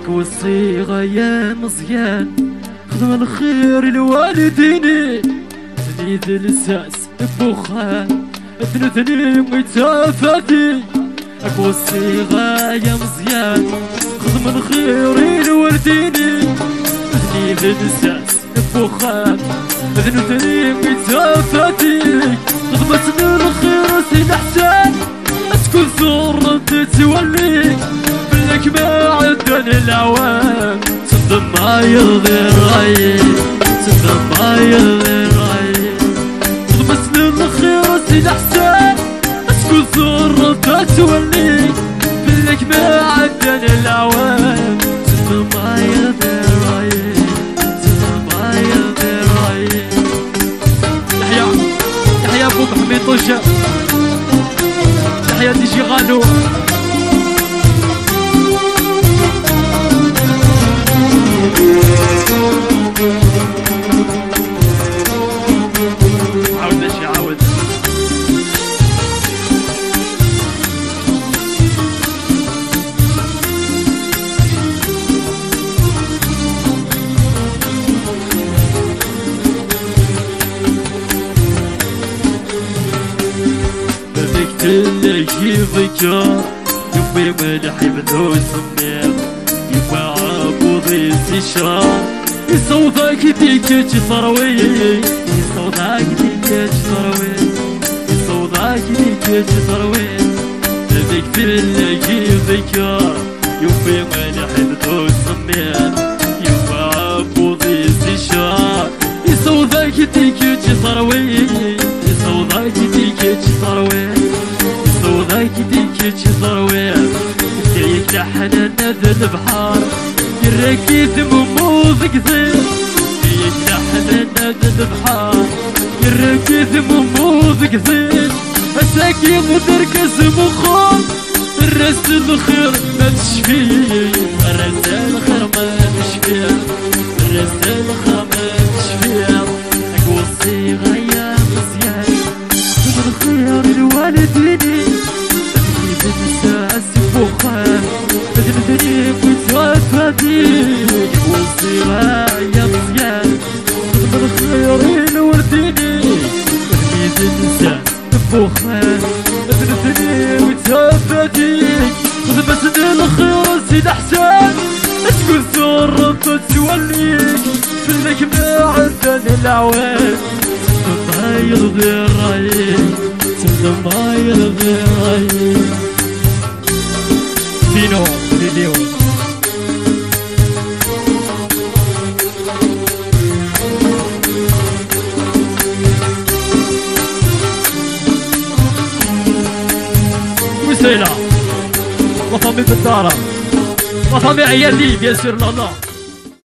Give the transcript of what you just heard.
والصيغة يا مزيان خدم الخير لوالديني تنيد الاساس بوخان ثنتني متافاتي والصيغة يا مزيان خدم الخير لوالديني تنيد الاساس بوخان ثنتني متافاتي خدمتني الخير سيد حسان تكون زور تتولي بلك ما عدني العوام صدق ما يرضي الرأي صدق ما يرضي الرأي خدمتني الخير سيد حسان تكون زور تتولي بلك ما عدني العوام صدق ما يرضي الرأي صدق ما يرضي الرأي يحيى ابو محمد طوشة يحيى ديجي غالو عاود ماشي عاود بذكت ذكر يبي ملحي بدو سمير يبا عبوضي استشرار يصوضك ديك ثروي يصوضك ديك ثروي يصوضك ديك ثروي بذكت ذكر يبي ملحي بدو سمير يبا عبوضي استشرار يصوضك ديك ثروي يصوضك ديك ثروي صوتك ديك ثروي جايك لحنا نذل البحار يركز مموز كثير جايك لحنا نذل البحار يركز مموز كثير مساكين تركز مخاط الرس الخير ما تشفيه الرس الخير ما تشفيه الرس الخير ما تشفيه الصيغة يا مزيان خدم الخير لوالديني الاساس بوخان بدني متوفاتي والصيغة يا مزيان خدم الخير لوالديني تلميذ الاساس بوخان بدني متوفاتي خدمتني الخير سيد حسان تكون زور توليك فيك ما عندنا العوان ما يرضي الرأي ما يرضي الرأي فينو لليوم وسيلة وطمي بالدارة وطمي عيالي بيان سور لا